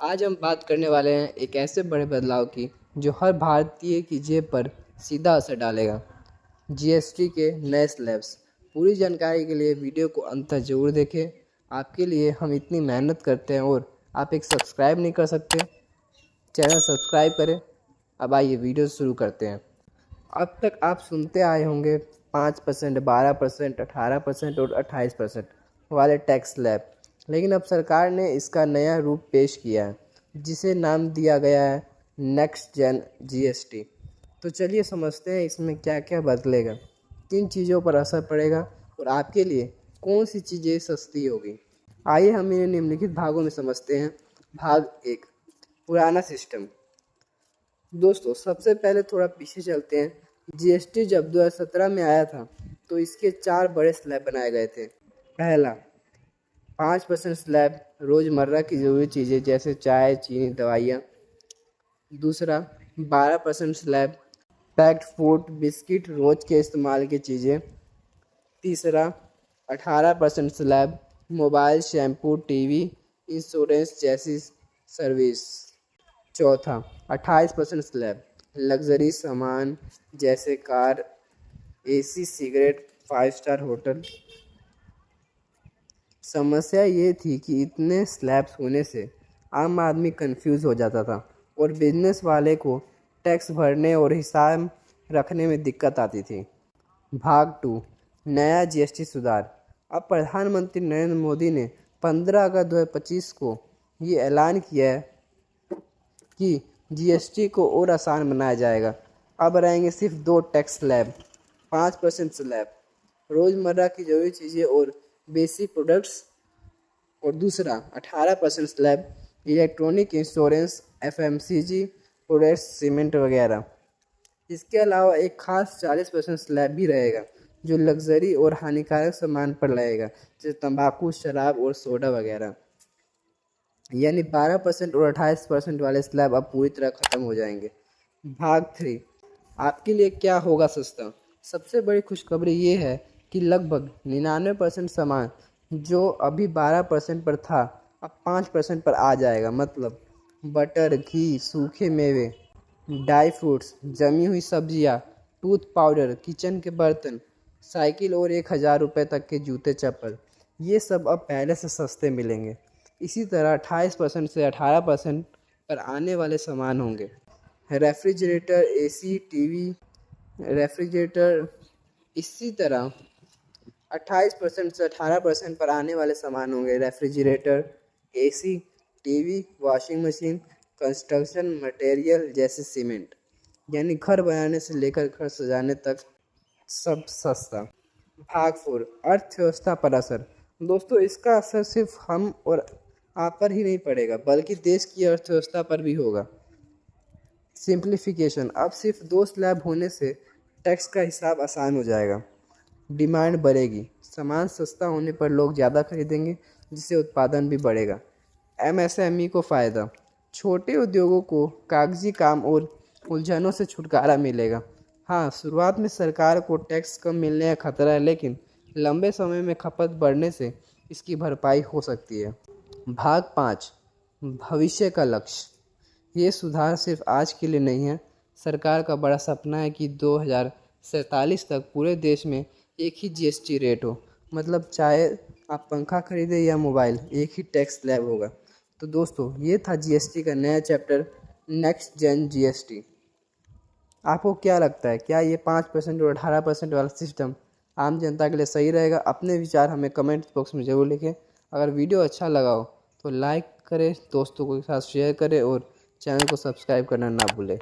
आज हम बात करने वाले हैं एक ऐसे बड़े बदलाव की जो हर भारतीय की जेब पर सीधा असर डालेगा। जीएसटी के नए स्लैब्स। पूरी जानकारी के लिए वीडियो को अंत तक जरूर देखें। आपके लिए हम इतनी मेहनत करते हैं और आप एक सब्सक्राइब नहीं कर सकते। चैनल सब्सक्राइब करें। अब आइए वीडियो शुरू करते हैं। अब तक आप सुनते आए होंगे 5%, 12%, 18% और 28% वाले टैक्स स्लैब, लेकिन अब सरकार ने इसका नया रूप पेश किया है जिसे नाम दिया गया है नेक्स्ट जेन जीएसटी। तो चलिए समझते हैं इसमें क्या क्या बदलेगा, किन चीज़ों पर असर पड़ेगा और आपके लिए कौन सी चीज़ें सस्ती होगी। आइए हम इन्हें निम्नलिखित भागों में समझते हैं। भाग 1, पुराना सिस्टम। दोस्तों सबसे पहले थोड़ा पीछे चलते हैं। जीएसटी जब 2017 में आया था तो इसके 4 बड़े स्लैब बनाए गए थे। पहला 5% स्लैब, रोज़मर्रा की ज़रूरी चीज़ें जैसे चाय, चीनी, दवाइयाँ। दूसरा 12% स्लैब, पैक्ड फूड, बिस्किट, रोज़ के इस्तेमाल की चीज़ें। तीसरा 18% slab, mobile, shampoo, TV, insurance जैसी सर्विस। चौथा 28% स्लैब, लग्जरी सामान जैसे car, AC, cigarette, 5 star hotel. समस्या ये थी कि इतने स्लैब्स होने से आम आदमी कंफ्यूज हो जाता था और बिजनेस वाले को टैक्स भरने और हिसाब रखने में दिक्कत आती थी। भाग 2, नया जीएसटी सुधार। अब प्रधानमंत्री नरेंद्र मोदी ने 15 अगस्त 2025 को ये ऐलान किया है कि जीएसटी को और आसान बनाया जाएगा। अब रहेंगे सिर्फ 2 टैक्स स्लैब, 5% स्लैब, रोज़मर्रा की जरूरी चीज़ें और बेसिक प्रोडक्ट्स, और दूसरा 18% slab, electronic, insurance, FMCG products, cement वगैरह। इसके अलावा एक खास 40% स्लैब भी रहेगा जो लग्जरी और हानिकारक सामान पर लगेगा जैसे तंबाकू, शराब और सोडा वगैरह। यानी 12% और 28% वाले स्लैब अब पूरी तरह ख़त्म हो जाएंगे। भाग 3, आपके लिए क्या होगा सस्ता। सबसे बड़ी खुशखबरी ये है कि लगभग 99% सामान जो अभी 12% पर था अब 5% पर आ जाएगा। मतलब बटर, घी, सूखे मेवे, ड्राई फ्रूट्स, जमी हुई सब्जियां, टूथ पाउडर, किचन के बर्तन, साइकिल और 1000 रुपये तक के जूते चप्पल, ये सब अब पहले से सस्ते मिलेंगे। इसी तरह 28% से 18% पर आने वाले सामान होंगे। Refrigerator, AC, TV, refrigerator. इसी तरह 28% से 18% पर आने वाले सामान होंगे refrigerator, AC, TV, washing machine, construction material जैसे सीमेंट। यानी घर बनाने से लेकर घर सजाने तक सब सस्ता। भाग 4, अर्थव्यवस्था पर असर। दोस्तों इसका असर सिर्फ हम और आप पर ही नहीं पड़ेगा बल्कि देश की अर्थव्यवस्था पर भी होगा। सिंप्लीफिकेशन। अब सिर्फ 2 स्लैब होने से टैक्स का हिसाब आसान हो जाएगा। डिमांड बढ़ेगी, सामान सस्ता होने पर लोग ज़्यादा खरीदेंगे जिससे उत्पादन भी बढ़ेगा। एमएसएमई को फ़ायदा। छोटे उद्योगों को कागजी काम और उलझनों से छुटकारा मिलेगा। हाँ, शुरुआत में सरकार को टैक्स कम मिलने का खतरा है, लेकिन लंबे समय में खपत बढ़ने से इसकी भरपाई हो सकती है। भाग 5, भविष्य का लक्ष्य। ये सुधार सिर्फ आज के लिए नहीं है। सरकार का बड़ा सपना है कि 2047 तक पूरे देश में एक ही जीएसटी रेट हो। मतलब चाहे आप पंखा खरीदें या मोबाइल, एक ही टैक्स स्लैब होगा। तो दोस्तों ये था जीएसटी का नया चैप्टर, नेक्स्ट जेन जीएसटी। आपको क्या लगता है, क्या ये 5% और 18% वाला सिस्टम आम जनता के लिए सही रहेगा? अपने विचार हमें कमेंट बॉक्स में ज़रूर लिखें। अगर वीडियो अच्छा लगा हो तो लाइक करें, दोस्तों के साथ शेयर करें और चैनल को सब्सक्राइब करना ना भूलें।